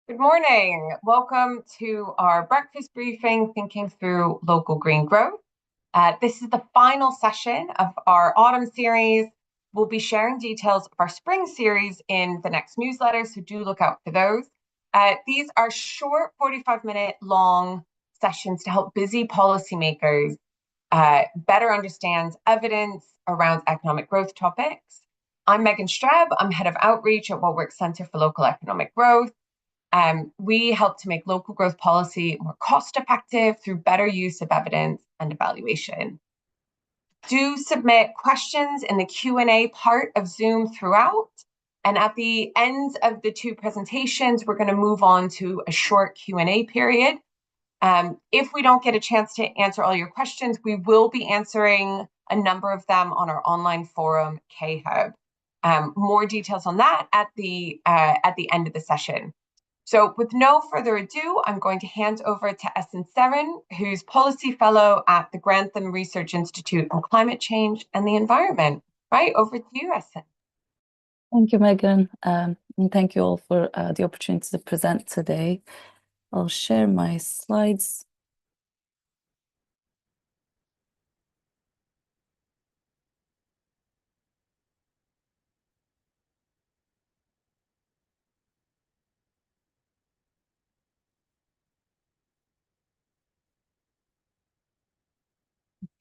Good morning. Welcome to our breakfast briefing, thinking through local green growth. This is the final session of our autumn series. We'll be sharing details of our spring series in the next newsletter, so do look out for those. These are short 45-minute long sessions to help busy policymakers better understand evidence around economic growth topics. I'm Megan Streb. I'm head of outreach at Warwick Centre for Local Economic Growth. We help to make local growth policy more cost-effective through better use of evidence and evaluation. Do submit questions in the Q&A part of Zoom throughout. And at the end of the two presentations, we're going to move on to a short Q&A period. If we don't get a chance to answer all your questions, we will be answering a number of them on our online forum, K-Hub. More details on that at the end of the session. So with no further ado, I'm going to hand over to Esin Serin, who's Policy Fellow at the Grantham Research Institute on Climate Change and the Environment. Right, over to you, Esin. Thank you, Megan, and thank you all for the opportunity to present today. I'll share my slides.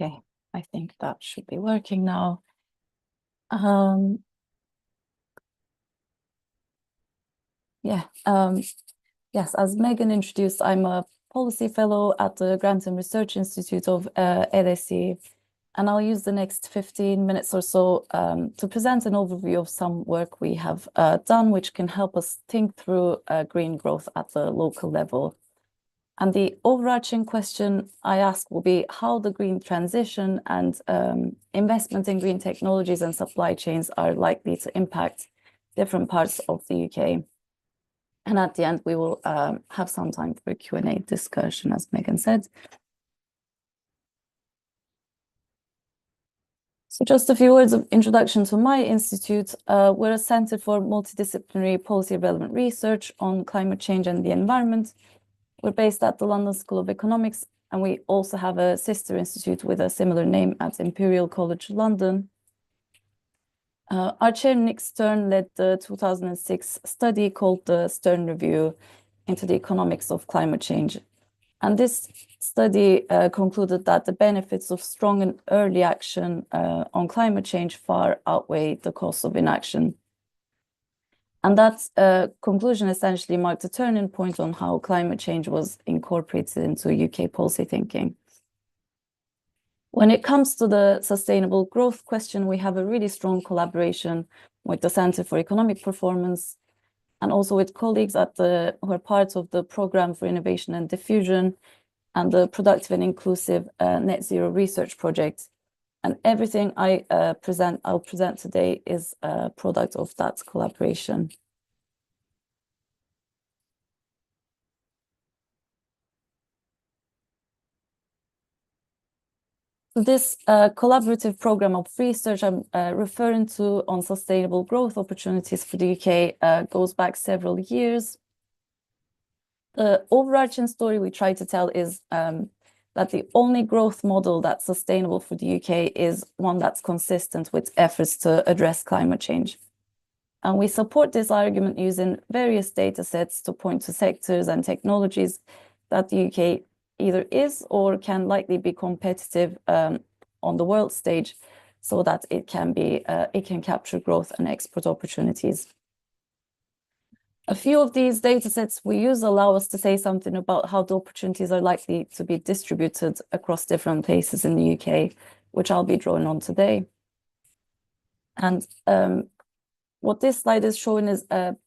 Okay, I think that should be working now. Yes, as Megan introduced, I'm a policy fellow at the Grantham Research Institute of LSE, and I'll use the next 15 minutes or so to present an overview of some work we have done, which can help us think through green growth at the local level. And the overarching question I ask will be how the green transition and investment in green technologies and supply chains are likely to impact different parts of the UK. And at the end, we will have some time for a Q&A discussion, as Megan said. So just a few words of introduction to my institute. We're a Centre for Multidisciplinary Policy Relevant Research on Climate Change and the Environment. We're based at the London School of Economics, and we also have a sister institute with a similar name at Imperial College London. Our chair, Nick Stern, led the 2006 study called the Stern Review into the Economics of Climate Change. And this study concluded that the benefits of strong and early action on climate change far outweigh the costs of inaction. And that conclusion essentially marked a turning point on how climate change was incorporated into UK policy thinking. When it comes to the sustainable growth question, we have a really strong collaboration with the Centre for Economic Performance and also with colleagues who are part of the Programme for Innovation and Diffusion and the Productive and Inclusive Net Zero Research Project. And everything I'll present today is a product of that collaboration. So this collaborative program of research I'm referring to on sustainable growth opportunities for the UK goes back several years. The overarching story we try to tell is that the only growth model that's sustainable for the UK is one that's consistent with efforts to address climate change. And we support this argument using various data sets to point to sectors and technologies that the UK either is or can likely be competitive on the world stage so that it can capture growth and export opportunities. A few of these data sets we use allow us to say something about how the opportunities are likely to be distributed across different places in the UK, which I'll be drawing on today. And what this slide is showing is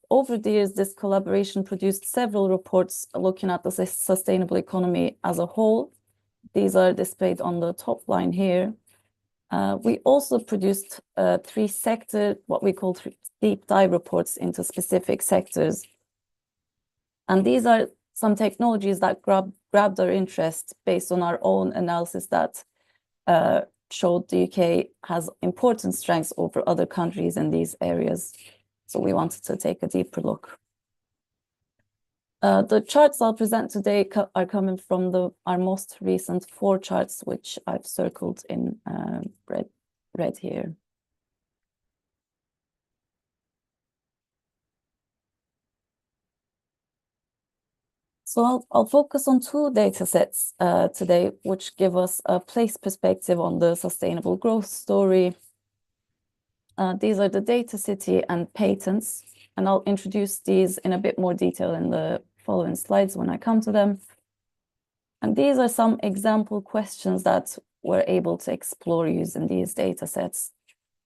over the years, this collaboration produced several reports looking at the sustainable economy as a whole. These are displayed on the top line here. We also produced what we call deep dive reports into specific sectors. And these are some technologies that grabbed our interest based on our own analysis that showed the UK has important strengths over other countries in these areas. So we wanted to take a deeper look. The charts I'll present today are coming from our most recent 4 charts, which I've circled in red here. So I'll focus on 2 data sets today, which give us a place perspective on the sustainable growth story. These are the data city and patents, and I'll introduce these in a bit more detail in the following slides when I come to them. And these are some example questions that we're able to explore using these data sets.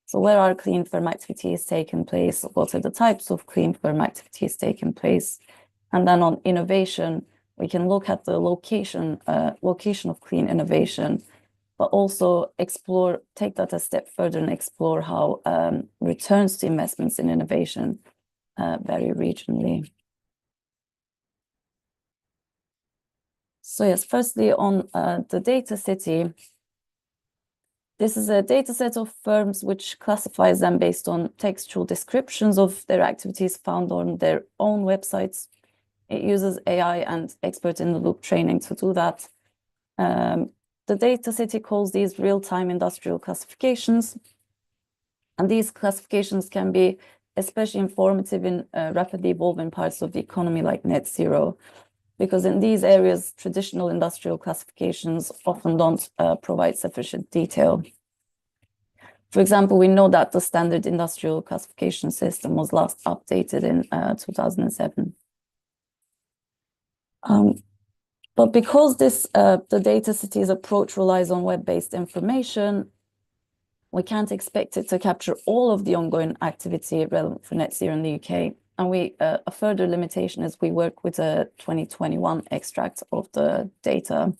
So where are clean firm activities taking place? What are the types of clean firm activities taking place? And then on innovation, we can look at the location of clean innovation, but also take that a step further and explore how returns to investments in innovation vary regionally. So yes, firstly on the data city, this is a data set of firms which classifies them based on textual descriptions of their activities found on their own websites. It uses AI and expert-in-the-loop training to do that. The data city calls these real-time industrial classifications. And these classifications can be especially informative in rapidly evolving parts of the economy like net zero, because in these areas, traditional industrial classifications often don't provide sufficient detail. For example, we know that the standard industrial classification system was last updated in 2007. But because the data city's approach relies on web-based information, we can't expect it to capture all of the ongoing activity relevant for net zero in the UK. And a further limitation is we work with a 2021 extract of the data,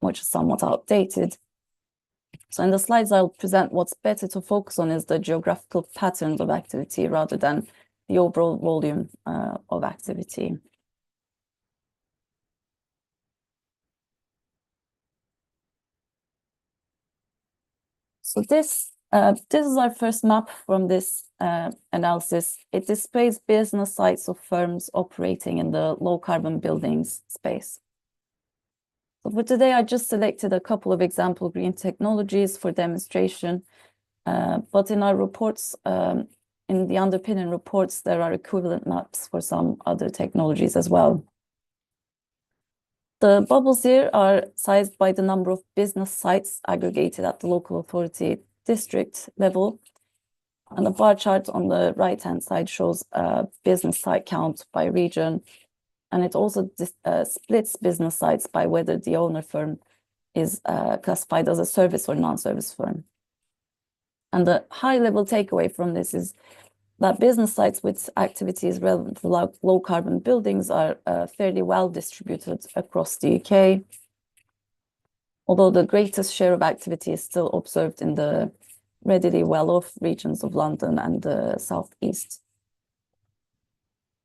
which is somewhat outdated. So in the slides I'll present what's better to focus on is the geographical patterns of activity rather than the overall volume of activity. So this is our first map from this analysis. It displays business sites of firms operating in the low carbon buildings space. So for today, I just selected a couple of example green technologies for demonstration. But in our reports, in the underpinning reports, there are equivalent maps for some other technologies as well. The bubbles here are sized by the number of business sites aggregated at the local authority district level. And the bar chart on the right-hand side shows business site count by region. And it also splits business sites by whether the owner firm is classified as a service or non-service firm. And the high-level takeaway from this is that business sites with activities relevant for low carbon buildings are fairly well distributed across the UK, although the greatest share of activity is still observed in the readily well-off regions of London and the southeast.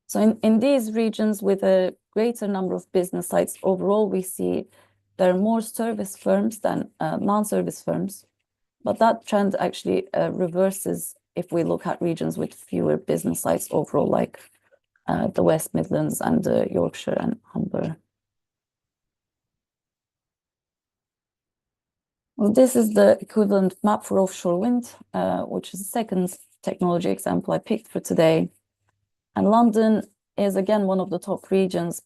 So in these regions with a greater number of business sites overall, we see there are more service firms than non-service firms, but that trend actually reverses if we look at regions with fewer business sites overall, like the West Midlands and Yorkshire and Humber. Well, this is the equivalent map for offshore wind, which is the second technology example I picked for today. And London is again one of the top regions,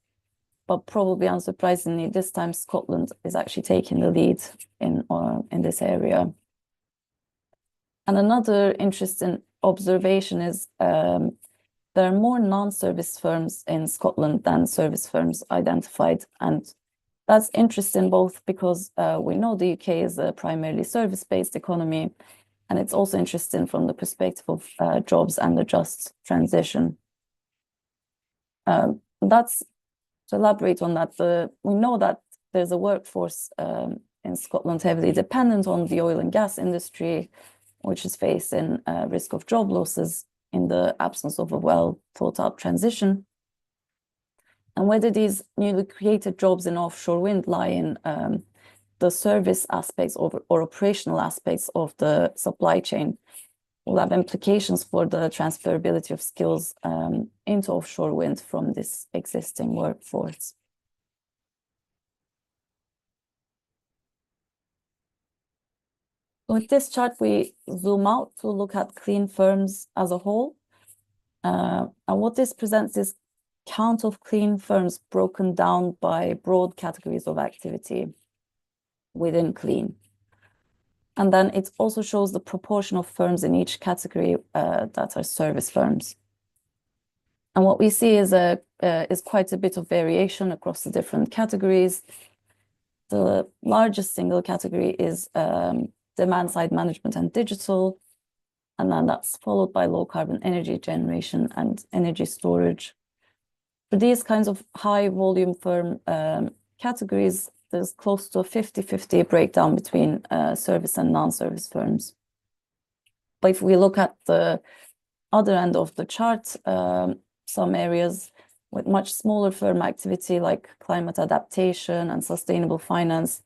but probably unsurprisingly, this time Scotland is actually taking the lead in this area. And another interesting observation is there are more non-service firms in Scotland than service firms identified. And that's interesting both because we know the UK is a primarily service-based economy, and it's also interesting from the perspective of jobs and the just transition. That's to elaborate on that. We know that there's a workforce in Scotland heavily dependent on the oil and gas industry, which is facing risk of job losses in the absence of a well thought out transition. And whether these newly created jobs in offshore wind lie in the service aspects or operational aspects of the supply chain will have implications for the transferability of skills into offshore wind from this existing workforce. With this chart, we zoom out to look at clean firms as a whole. And what this presents is count of clean firms broken down by broad categories of activity within clean. And then it also shows the proportion of firms in each category that are service firms. And what we see is quite a bit of variation across the different categories. The largest single category is demand side management and digital. And then that's followed by low carbon energy generation and energy storage. For these kinds of high volume firm categories, there's close to a 50-50 breakdown between service and non-service firms. But if we look at the other end of the chart, some areas with much smaller firm activity like climate adaptation and sustainable finance,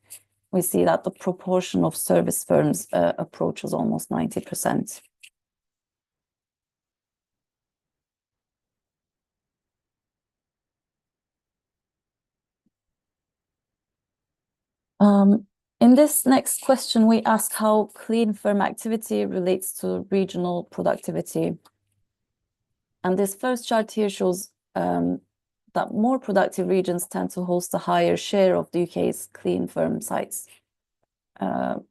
we see that the proportion of service firms approaches almost 90%. In this next question, we ask how clean firm activity relates to regional productivity. And this first chart here shows that more productive regions tend to host a higher share of the UK's clean firm sites. And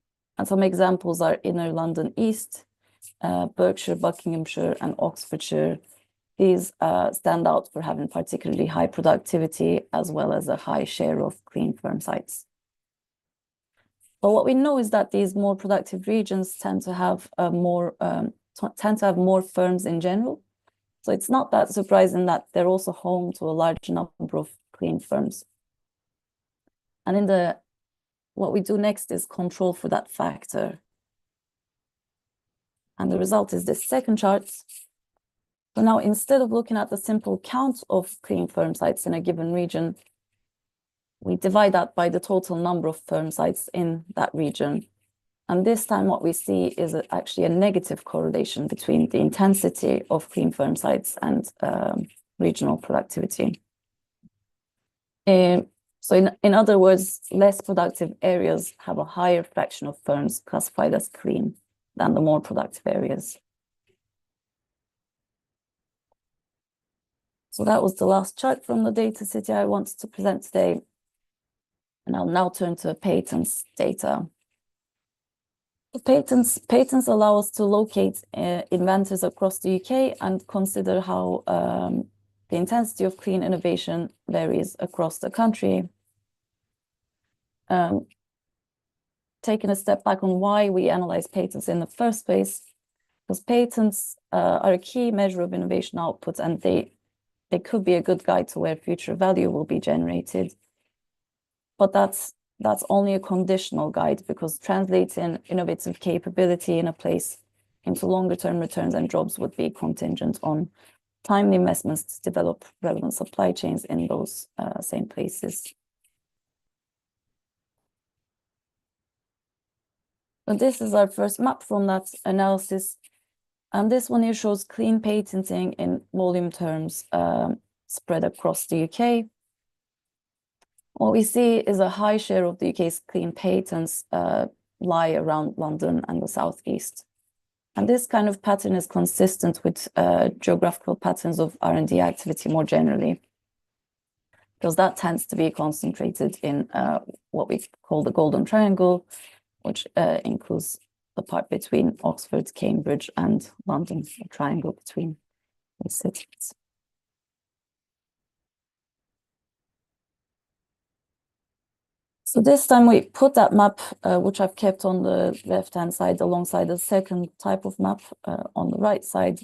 some examples are Inner London East, Berkshire, Buckinghamshire, and Oxfordshire. These stand out for having particularly high productivity as well as a high share of clean firm sites. But what we know is that these more productive regions tend to have more firms in general. So it's not that surprising that they're also home to a large number of clean firms. And what we do next is control for that factor. And the result is this second chart. So now instead of looking at the simple count of clean firm sites in a given region, we divide that by the total number of firm sites in that region. And this time what we see is actually a negative correlation between the intensity of clean firm sites and regional productivity. So in other words, less productive areas have a higher fraction of firms classified as clean than the more productive areas. So that was the last chart from the data city I wanted to present today. And I'll now turn to patents data. Patents allow us to locate inventors across the UK and consider how the intensity of clean innovation varies across the country. Taking a step back on why we analyze patents in the first place, because patents are a key measure of innovation output, and they could be a good guide to where future value will be generated. But that's only a conditional guide, because translating innovative capability in a place into longer term returns and jobs would be contingent on timely investments to develop relevant supply chains in those same places. So this is our first map from that analysis. And this one here shows clean patenting in volume terms spread across the UK. What we see is a high share of the UK's clean patents lie around London and the southeast. And this kind of pattern is consistent with geographical patterns of R&D activity more generally, because that tends to be concentrated in what we call the Golden Triangle, which includes the part between Oxford, Cambridge, and London, a triangle between the cities. So this time we put that map, which I've kept on the left-hand side, alongside the second type of map on the right side.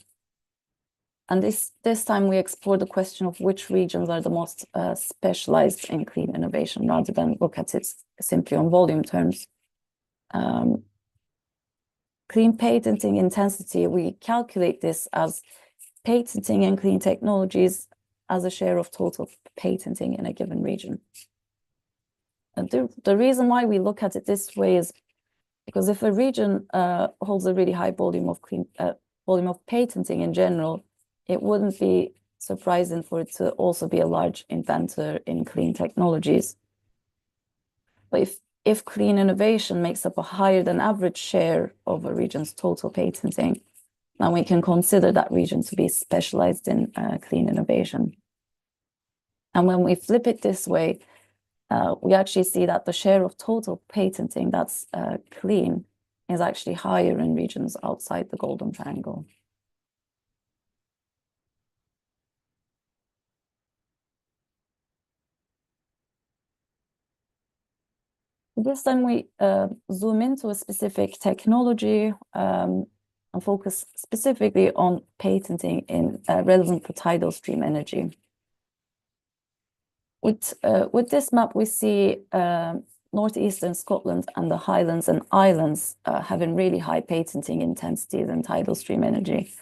And this time we explore the question of which regions are the most specialized in clean innovation, rather than look at it simply on volume terms. Clean patenting intensity, we calculate this as patenting in clean technologies as a share of total patenting in a given region. And the reason why we look at it this way is Because if a region holds a really high volume of patenting in general, it wouldn't be surprising for it to also be a large inventor in clean technologies. But if clean innovation makes up a higher than average share of a region's total patenting, then we can consider that region to be specialized in clean innovation. And when we flip it this way, we actually see that the share of total patenting that's clean is actually higher in regions outside the Golden Triangle. This time we zoom into a specific technology and focus specifically on patenting in relevant for tidal stream energy. With this map, we see northeastern Scotland and the Highlands and Islands having really high patenting intensities in tidal stream energy.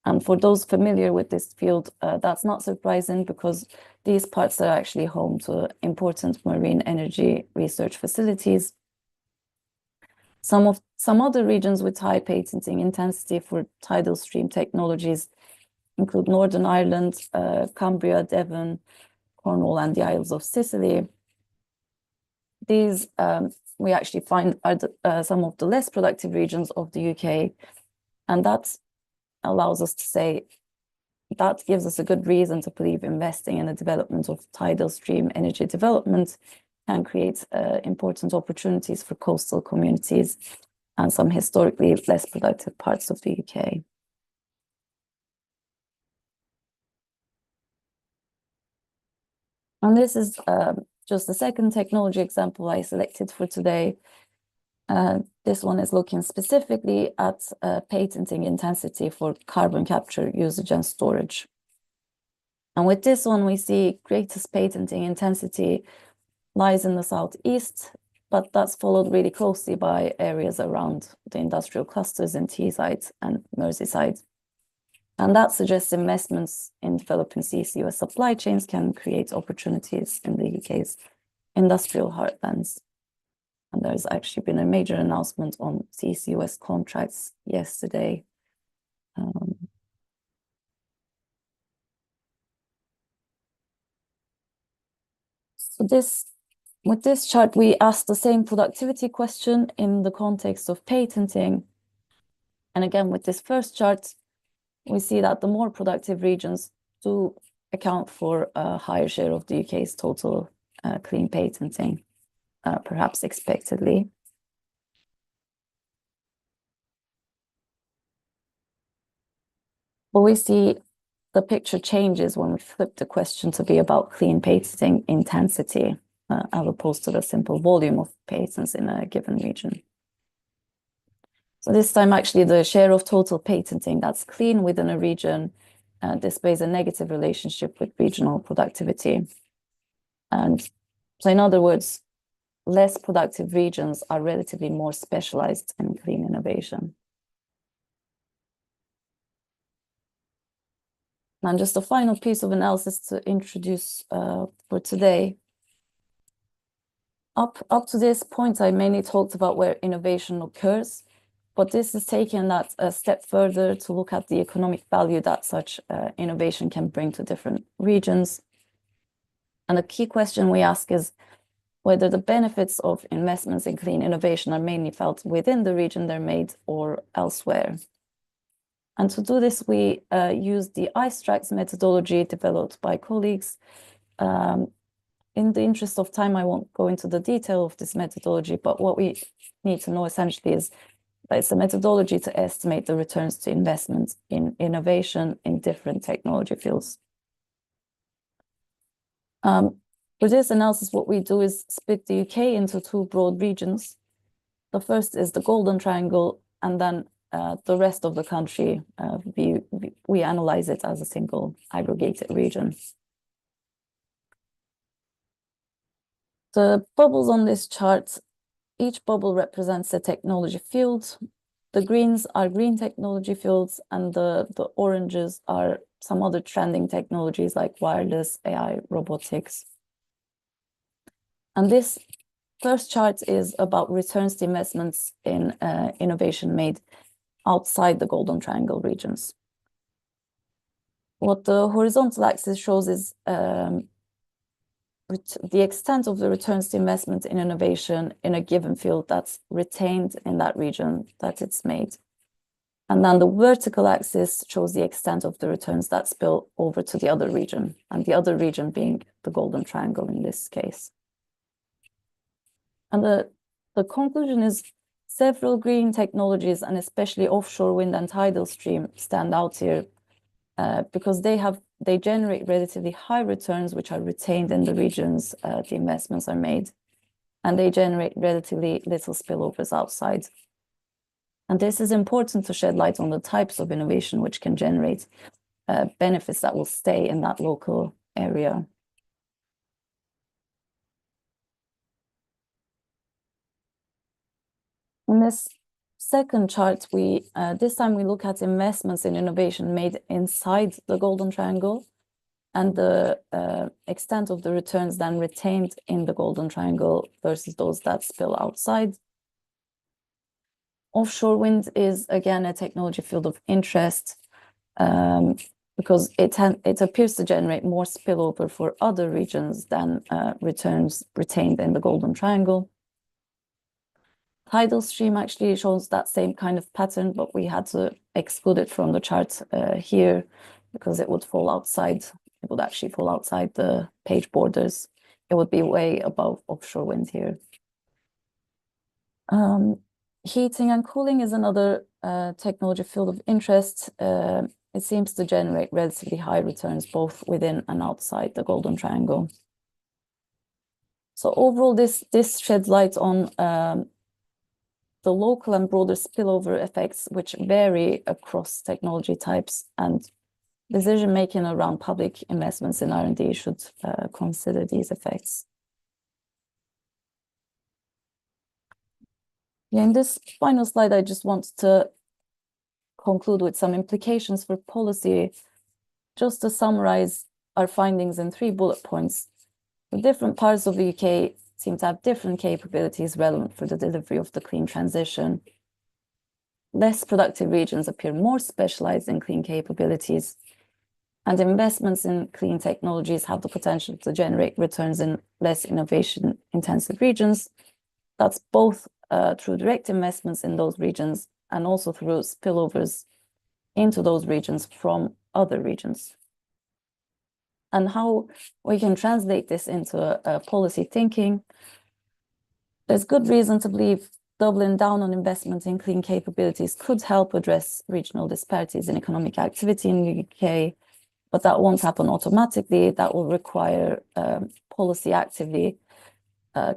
And for those familiar with this field, that's not surprising because these parts are actually home to important marine energy research facilities. Some other regions with high patenting intensity for tidal stream technologies include Northern Ireland, Cumbria, Devon, Cornwall, and the Isles of Sicily. These we actually find are some of the less productive regions of the UK, and that allows us to say that gives us a good reason to believe investing in the development of tidal stream energy development can create important opportunities for coastal communities and some historically less productive parts of the UK. And this is just the second technology example I selected for today. This one is looking specifically at patenting intensity for carbon capture, usage, and storage. And with this one, we see greatest patenting intensity lies in the southeast, but that's followed really closely by areas around the industrial clusters in Teesside and Merseyside. And that suggests investments in developing CCUS supply chains can create opportunities in the UK's industrial heartlands. And there's actually been a major announcement on CCUS contracts yesterday. So with this chart, we asked the same productivity question in the context of patenting. And again, with this first chart, we see that the more productive regions do account for a higher share of the UK's total clean patenting, perhaps expectedly. But we see the picture changes when we flip the question to be about clean patenting intensity, as opposed to the simple volume of patents in a given region. So this time, actually, the share of total patenting that's clean within a region displays a negative relationship with regional productivity. And so in other words, less productive regions are relatively more specialized in clean innovation. And just a final piece of analysis to introduce for today. Up to this point, I mainly talked about where innovation occurs, but this is taking that a step further to look at the economic value that such innovation can bring to different regions. And the key question we ask is whether the benefits of investments in clean innovation are mainly felt within the region they're made or elsewhere. And to do this, we use the ICE-TRACS methodology developed by colleagues. In the interest of time, I won't go into the detail of this methodology, but what we need to know essentially is that it's a methodology to estimate the returns to investments in innovation in different technology fields. For this analysis, what we do is split the UK into two broad regions. The first is the Golden Triangle, and then the rest of the country, we analyze it as a single aggregated region. The bubbles on this chart, each bubble represents a technology field. The greens are green technology fields, and the oranges are some other trending technologies like wireless, AI, robotics. And this first chart is about returns to investments in innovation made outside the Golden Triangle regions. What the horizontal axis shows is the extent of the returns to investment in innovation in a given field that's retained in that region that it's made. And then the vertical axis shows the extent of the returns that spill over to the other region, and the other region being the Golden Triangle in this case. And the conclusion is several green technologies, and especially offshore wind and tidal stream, stand out here because they generate relatively high returns which are retained in the regions the investments are made, and they generate relatively little spillovers outside. And this is important to shed light on the types of innovation which can generate benefits that will stay in that local area. In this second chart, this time we look at investments in innovation made inside the Golden Triangle and the extent of the returns then retained in the Golden Triangle versus those that spill outside. Offshore wind is, again, a technology field of interest because it appears to generate more spillover for other regions than returns retained in the Golden Triangle. Tidal stream actually shows that same kind of pattern, but we had to exclude it from the chart here because it would fall outside. It would actually fall outside the page borders. It would be way above offshore wind here. Heating and cooling is another technology field of interest. It seems to generate relatively high returns both within and outside the Golden Triangle. So overall, this sheds light on the local and broader spillover effects, which vary across technology types, and decision-making around public investments in R&D should consider these effects. Yeah, in this final slide, I just want to conclude with some implications for policy. Just to summarize our findings in 3 bullet points, the different parts of the UK seem to have different capabilities relevant for the delivery of the clean transition. Less productive regions appear more specialized in clean capabilities, and investments in clean technologies have the potential to generate returns in less innovation-intensive regions. That's both through direct investments in those regions and also through spillovers into those regions from other regions. And how we can translate this into policy thinking. There's good reason to believe doubling down on investment in clean capabilities could help address regional disparities in economic activity in the UK, but that won't happen automatically. That will require policy actively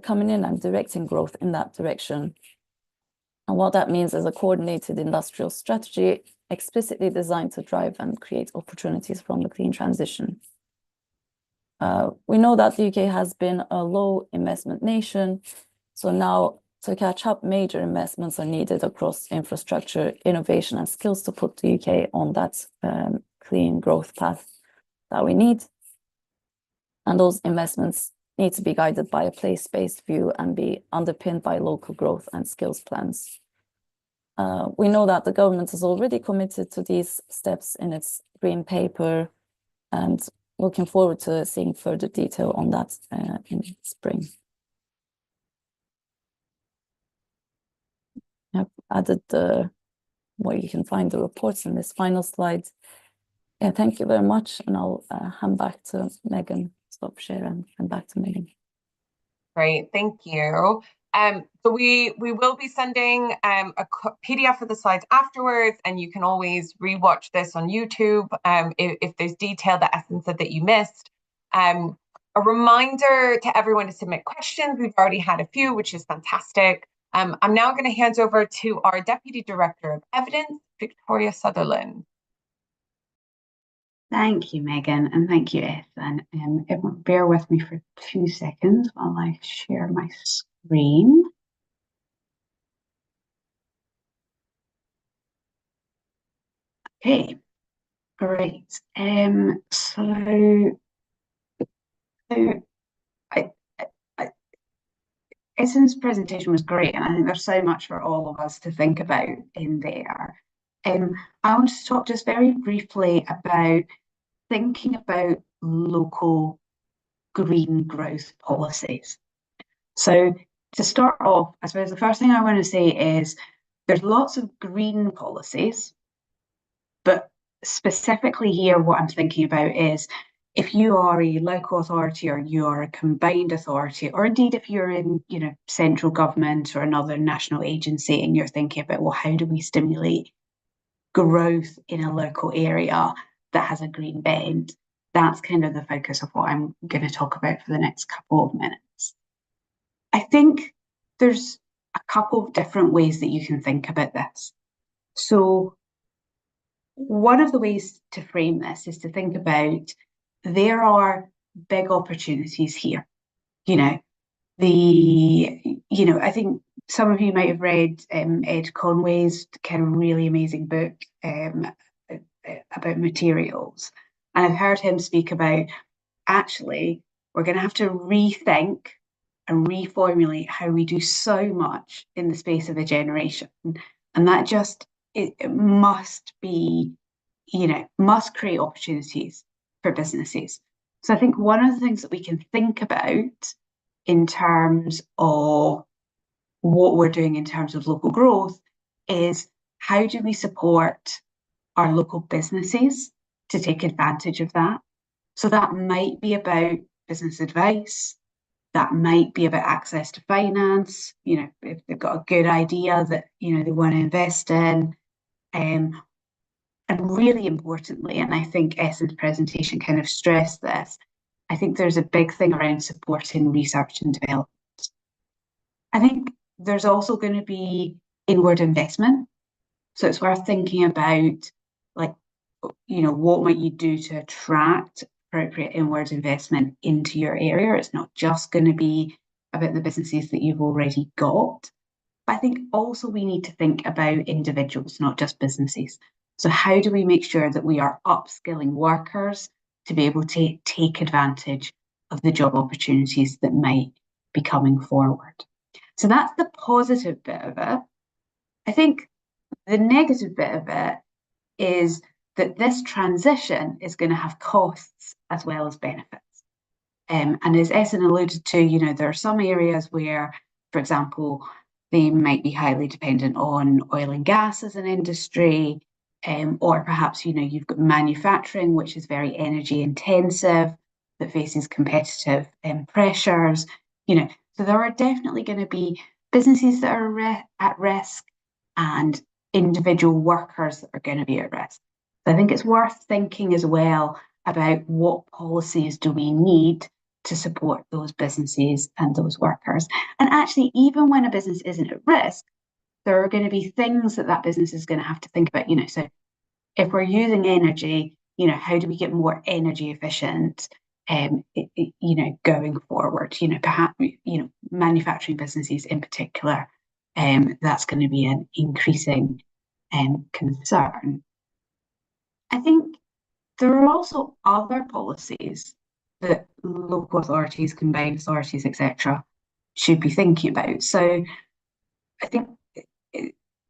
coming in and directing growth in that direction. And what that means is a coordinated industrial strategy explicitly designed to drive and create opportunities from the clean transition. We know that the UK has been a low investment nation, so now to catch up, major investments are needed across infrastructure, innovation, and skills to put the UK on that clean growth path that we need. And those investments need to be guided by a place-based view and be underpinned by local growth and skills plans. We know that the government has already committed to these steps in its Green Paper, and looking forward to seeing further detail on that in spring. I've added where you can find the reports in this final slide. Yeah, thank you very much, and I'll hand back to Megan. Stop share and back to Megan. Great, thank you. So we will be sending a PDF of the slides afterwards, and you can always rewatch this on YouTube if there's detail that Esin said that you missed. A reminder to everyone to submit questions. We've already had a few, which is fantastic. I'm now going to hand over to our Deputy Director of Evidence, Victoria Sutherland. Thank you, Megan, and thank you, Esin. Bear with me for 2 seconds while I share my screen. Okay, great. So Esin's presentation was great, and I think there's so much for all of us to think about in there. I want to talk just very briefly about thinking about local green growth policies. So to start off, I suppose the first thing I want to say is there's lots of green policies, but specifically here, what I'm thinking about is if you are a local authority or you are a combined authority, or indeed if you're in, central government or another national agency and you're thinking about, well, how do we stimulate growth in a local area that has a green bend? That's kind of the focus of what I'm going to talk about for the next couple of minutes. I think there's a couple of different ways that you can think about this. So one of the ways to frame this is to think about there are big opportunities here. I think some of you might have read Ed Conway's kind of really amazing book about materials. And I've heard him speak about, actually, we're going to have to rethink and reformulate how we do so much in the space of a generation. And that just, it must be, must create opportunities for businesses. So I think one of the things that we can think about in terms of what we're doing in terms of local growth is how do we support our local businesses to take advantage of that? So that might be about business advice, that might be about access to finance, if they've got a good idea that, they want to invest in. And really importantly, and I think Esin's presentation kind of stressed this, I think there's a big thing around supporting research and development. I think there's also going to be inward investment. So it's worth thinking about, what might you do to attract appropriate inward investment into your area? It's not just going to be about the businesses that you've already got. But I think also we need to think about individuals, not just businesses. So how do we make sure that we are upskilling workers to be able to take advantage of the job opportunities that might be coming forward? So that's the positive bit of it. I think the negative bit of it is that this transition is going to have costs as well as benefits. And as Esin alluded to, there are some areas where, for example, they might be highly dependent on oil and gas as an industry, or perhaps, you've got manufacturing, which is very energy intensive, that faces competitive pressures. So there are definitely going to be businesses that are at risk and individual workers that are going to be at risk. So I think it's worth thinking as well about what policies do we need to support those businesses and those workers. And actually, even when a business isn't at risk, there are going to be things that business is going to have to think about. So if we're using energy, how do we get more energy efficient? Going forward, perhaps, manufacturing businesses in particular, that's going to be an increasing concern. I think there are also other policies that local authorities, combined authorities, etc., should be thinking about. So I think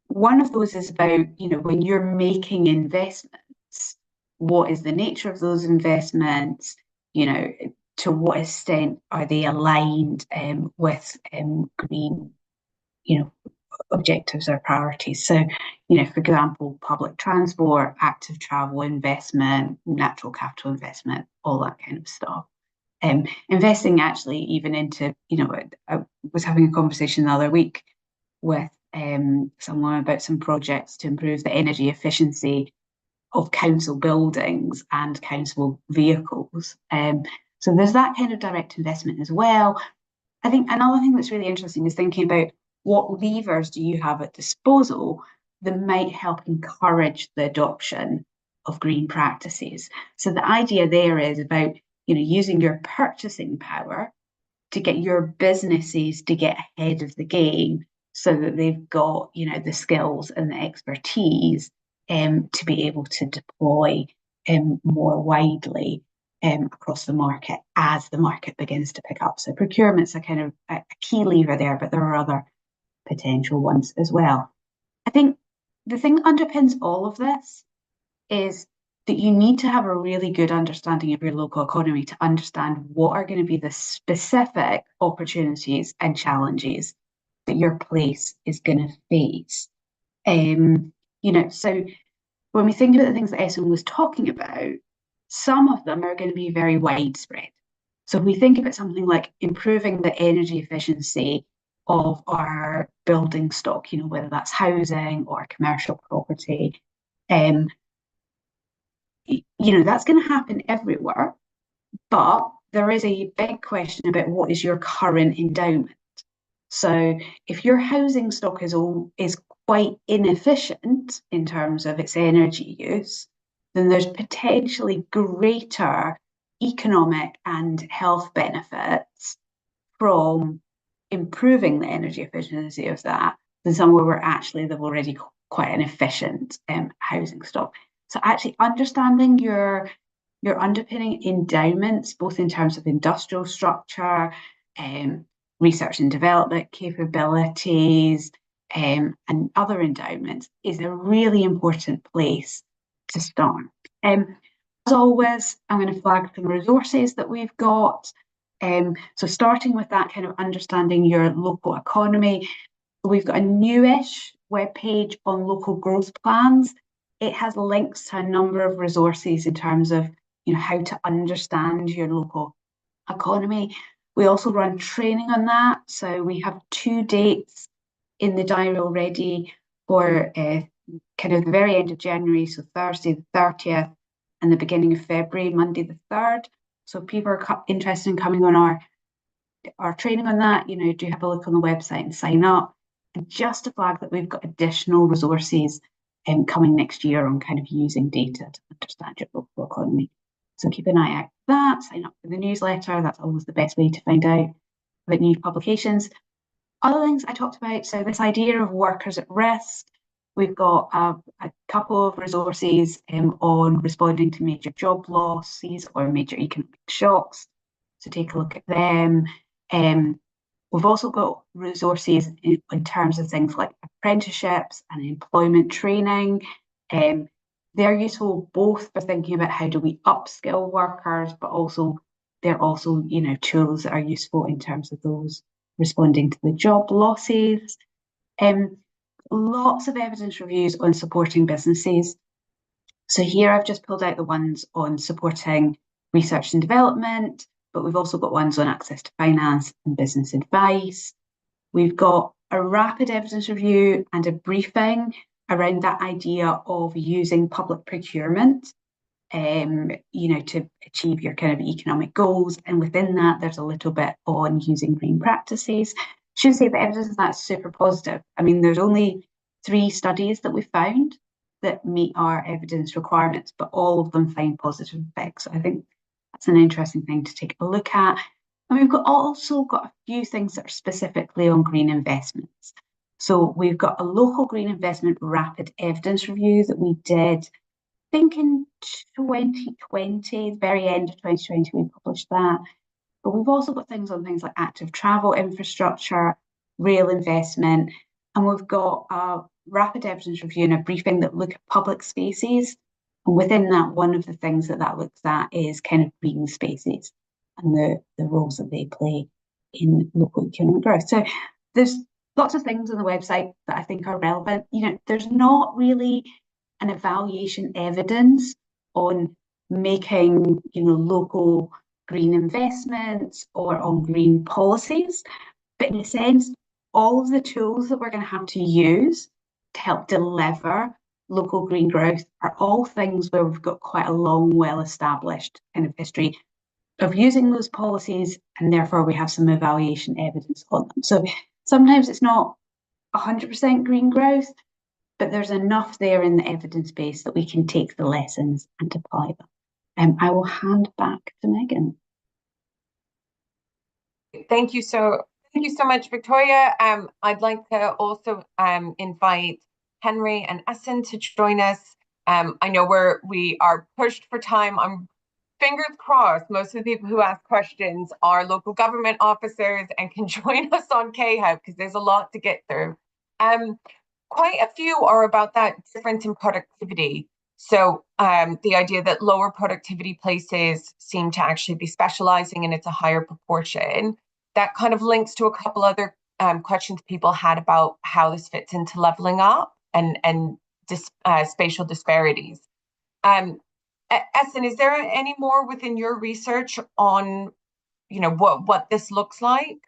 one of those is about, when you're making investments, what is the nature of those investments? To what extent are they aligned with green, objectives or priorities? So, for example, public transport, active travel investment, natural capital investment, all that kind of stuff. Investing actually even into, I was having a conversation the other week with someone about some projects to improve the energy efficiency of council buildings and council vehicles. So there's that kind of direct investment as well. I think another thing that's really interesting is thinking about what levers do you have at disposal that might help encourage the adoption of green practices. So the idea there is about, using your purchasing power to get your businesses to get ahead of the game so that they've got, the skills and the expertise to be able to deploy more widely across the market as the market begins to pick up. So procurement's a kind of a key lever there, but there are other potential ones as well. I think the thing that underpins all of this is that you need to have a really good understanding of your local economy to understand what are going to be the specific opportunities and challenges that your place is going to face. So when we think about the things that Esin was talking about, some of them are going to be very widespread. So if we think about something like improving the energy efficiency of our building stock, whether that's housing or commercial property, that's going to happen everywhere. But there is a big question about what is your current endowment. So if your housing stock is quite inefficient in terms of its energy use, then there's potentially greater economic and health benefits from improving the energy efficiency of that than somewhere where actually they've already quite an efficient housing stock. So actually understanding your underpinning endowments, both in terms of industrial structure, research and development capabilities, and other endowments, is a really important place to start. As always, I'm going to flag some resources that we've got. So starting with that kind of understanding your local economy, we've got a newish webpage on local growth plans. It has links to a number of resources in terms of how to understand your local economy. We also run training on that. So we have 2 dates in the diary already for kind of the very end of January, so Thursday the 30th and the beginning of February, Monday the 3rd. So if people are interested in coming on our training on that, do have a look on the website and sign up. And just to flag that we've got additional resources coming next year on kind of using data to understand your local economy. So keep an eye out for that, sign up for the newsletter. That's always the best way to find out about new publications. Other things I talked about, so this idea of workers at risk. We've got a couple of resources on responding to major job losses or major economic shocks. So take a look at them. We've also got resources in terms of things like apprenticeships and employment training. They're useful both for thinking about how do we upskill workers, but also they're also tools that are useful in terms of those responding to the job losses. Lots of evidence reviews on supporting businesses. So here I've just pulled out the ones on supporting research and development, but we've also got ones on access to finance and business advice. We've got a rapid evidence review and a briefing around that idea of using public procurement, to achieve your kind of economic goals. And within that, there's a little bit on using green practices. Should say the evidence of that's super positive. I mean, there's only 3 studies that we found that meet our evidence requirements, but all of them find positive effects. So I think that's an interesting thing to take a look at. And we've also got a few things that are specifically on green investments. So we've got a local green investment rapid evidence review that we did, I think in 2020, very end of 2020, we published that. But we've also got things on things like active travel infrastructure, rail investment, and we've got a rapid evidence review and a briefing that look at public spaces. And within that, one of the things that looks at is kind of green spaces and the roles that they play in local economic growth. So there's lots of things on the website that I think are relevant. There's not really an evaluation evidence on making, local green investments or on green policies. But in a sense, all of the tools that we're going to have to use to help deliver local green growth are all things where we've got quite a long, well-established kind of history of using those policies, and therefore we have some evaluation evidence on them. So sometimes it's not 100% green growth, but there's enough there in the evidence base that we can take the lessons and apply them. I will hand back to Megan. Thank you so much, Victoria. I'd like to also invite Henry and Esin to join us. I know we are pushed for time. I'm fingers crossed, most of the people who ask questions are local government officers and can join us on K-Hub because there's a lot to get through. Quite a few are about that difference in productivity. So the idea that lower productivity places seem to actually be specializing and it's a higher proportion. That kind of links to a couple other questions people had about how this fits into leveling up and spatial disparities. Esin, is there any more within your research on, what this looks like?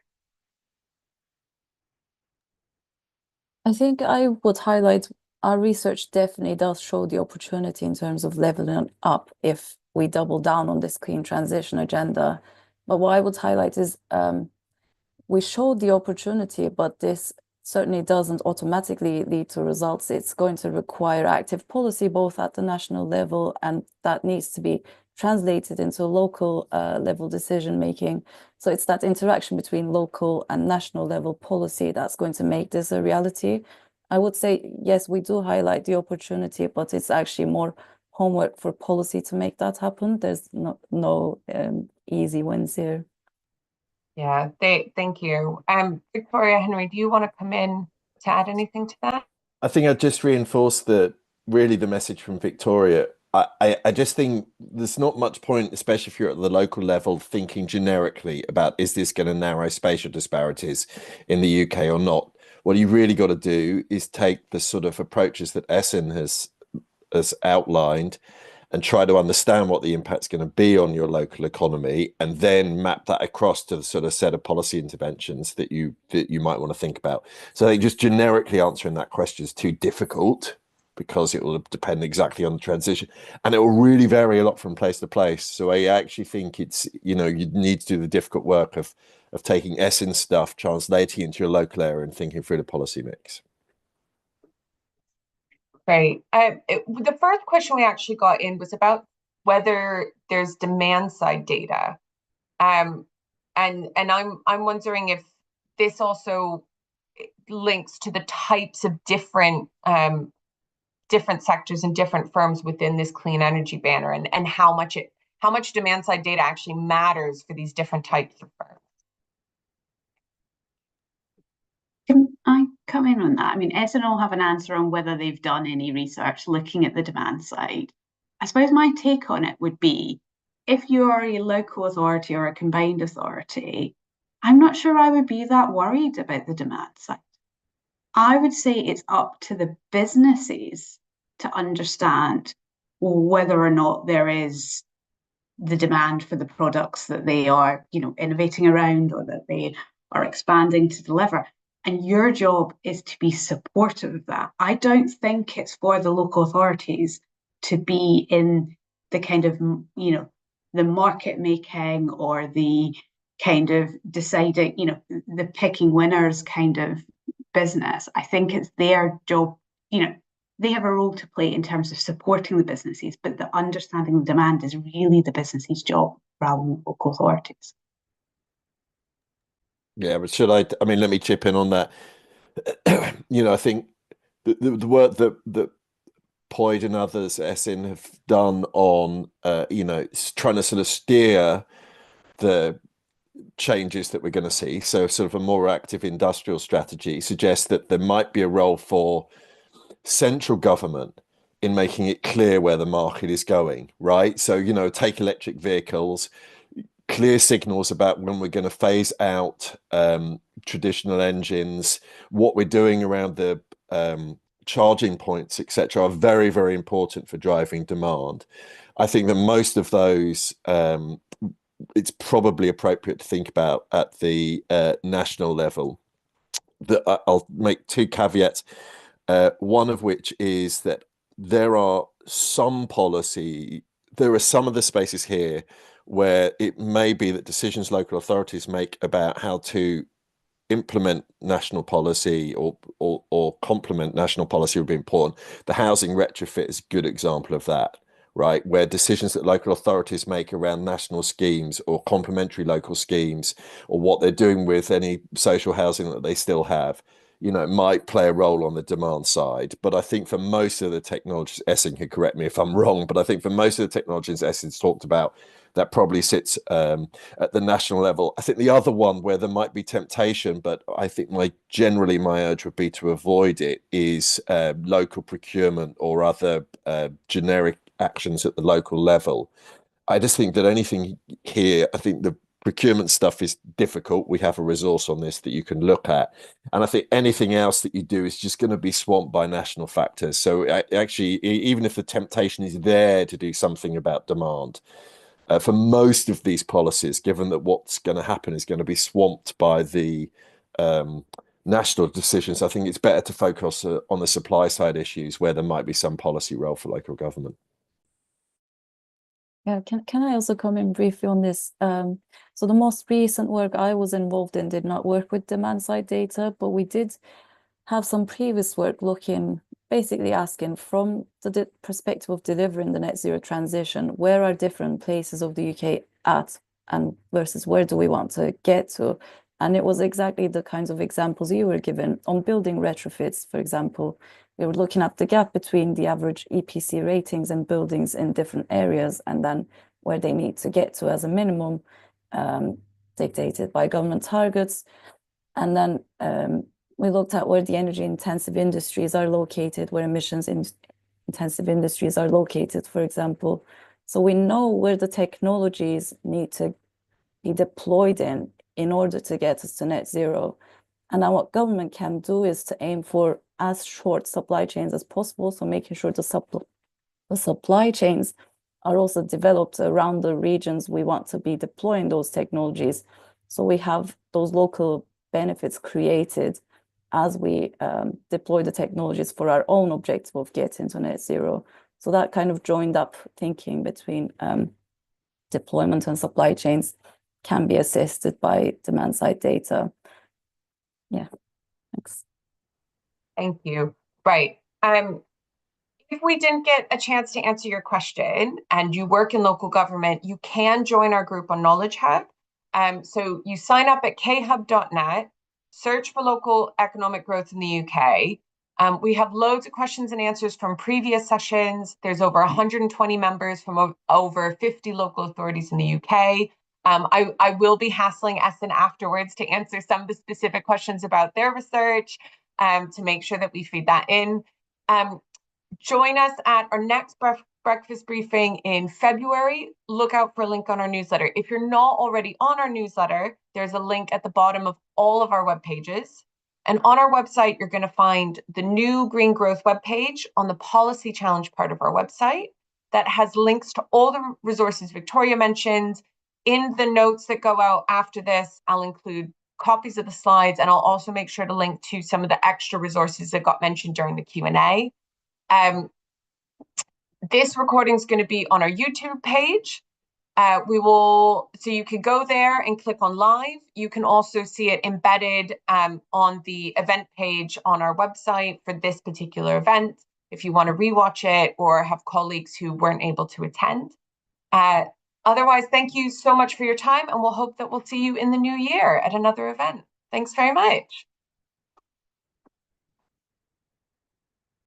I think I would highlight our research definitely does show the opportunity in terms of leveling up if we double down on this clean transition agenda. But what I would highlight is we showed the opportunity, but this certainly doesn't automatically lead to results. It's going to require active policy, both at the national level, and that needs to be translated into local level decision making. So it's that interaction between local and national level policy that's going to make this a reality. I would say, yes, we do highlight the opportunity, but it's actually more homework for policy to make that happen. There's no easy wins here. Yeah, thank you. Victoria, Henry, do you want to come in to add anything to that? I think I'd just reinforce the message from Victoria. I just think there's not much point, especially if you're at the local level, thinking generically about is this going to narrow spatial disparities in the UK or not. What you really got to do is take the sort of approaches that Esin has outlined and try to understand what the impact's going to be on your local economy, and then map that across to the sort of set of policy interventions that you might want to think about. So I think just generically answering that question is too difficult because it will depend exactly on the transition, and it will really vary a lot from place to place. So I actually think it's, you need to do the difficult work of taking Esin stuff, translating into your local area and thinking through the policy mix. Great. The first question we actually got in was about whether there's demand side data. And I'm wondering if this also links to the types of different sectors and different firms within this clean energy banner, and how much demand side data actually matters for these different types of firms. Can I come in on that? I mean, Esin will have an answer on whether they've done any research looking at the demand side. I suppose my take on it would be, if you are a local authority or a combined authority, I'm not sure I would be that worried about the demand side. I would say it's up to the businesses to understand whether or not there is the demand for the products that they are, innovating around or that they are expanding to deliver. And your job is to be supportive of that. I don't think it's for the local authorities to be in the kind of, the market making or the kind of deciding, the picking winners kind of business. I think it's their job, they have a role to play in terms of supporting the businesses, but the understanding of demand is really the business's job rather than local authorities. Yeah, but let me chip in on that. I think the work that POID and others, Esin, have done on, trying to sort of steer the changes that we're going to see. So sort of a more active industrial strategy suggests that there might be a role for central government in making it clear where the market is going, right? So, take electric vehicles, clear signals about when we're going to phase out traditional engines, what we're doing around the charging points, etc., are very, very important for driving demand. I think that most of those, it's probably appropriate to think about at the national level. I'll make two caveats, one of which is that there are some of the spaces here where it may be that decisions local authorities make about how to implement national policy or complement national policy would be important. The housing retrofit is a good example of that, right? Where decisions that local authorities make around national schemes or complementary local schemes, or what they're doing with any social housing that they still have, might play a role on the demand side. But I think for most of the technologies, Esin can correct me if I'm wrong, but I think for most of the technologies Esin's talked about, that probably sits at the national level. I think the other one where there might be temptation, but I think generally my urge would be to avoid it, is local procurement or other generic actions at the local level. I just think that anything here, I think the procurement stuff is difficult. We have a resource on this that you can look at. And I think anything else that you do is just going to be swamped by national factors. So actually, even if the temptation is there to do something about demand, for most of these policies, given that what's going to happen is going to be swamped by the national decisions, I think it's better to focus on the supply side issues where there might be some policy role for local government. Yeah, can I also comment briefly on this? So the most recent work I was involved in did not work with demand side data, but we did have some previous work looking, basically asking from the perspective of delivering the net zero transition, where are different places of the UK at, and versus where do we want to get to? And it was exactly the kinds of examples you were given on building retrofits, for example. We were looking at the gap between the average EPC ratings and buildings in different areas, and then where they need to get to as a minimum, dictated by government targets. And then we looked at where the energy intensive industries are located, where emissions intensive industries are located, for example. So we know where the technologies need to be deployed in order to get us to net zero. And then what government can do is to aim for as short supply chains as possible. So making sure the supply chains are also developed around the regions we want to be deploying those technologies. So we have those local benefits created as we deploy the technologies for our own objective of getting to net zero. So that kind of joined up thinking between deployment and supply chains can be assisted by demand side data. Yeah, thanks. Thank you. Right. If we didn't get a chance to answer your question and you work in local government, you can join our group on Knowledge Hub. So you sign up at khub.net, search for local economic growth in the UK. We have loads of questions and answers from previous sessions. There's over 120 members from over 50 local authorities in the UK. I will be hassling Esin afterwards to answer some of the specific questions about their research to make sure that we feed that in. Join us at our next breakfast briefing in February. Look out for a link on our newsletter. If you're not already on our newsletter, there's a link at the bottom of all of our web pages. And on our website, you're going to find the new Green Growth webpage on the Policy Challenge part of our website that has links to all the resources Victoria mentioned. In the notes that go out after this, I'll include copies of the slides, and I'll also make sure to link to some of the extra resources that got mentioned during the Q&A. This recording is going to be on our YouTube page. So you can go there and click on live. You can also see it embedded on the event page on our website for this particular event, if you want to rewatch it or have colleagues who weren't able to attend. Otherwise, thank you so much for your time, and we'll hope that we'll see you in the new year at another event. Thanks very much.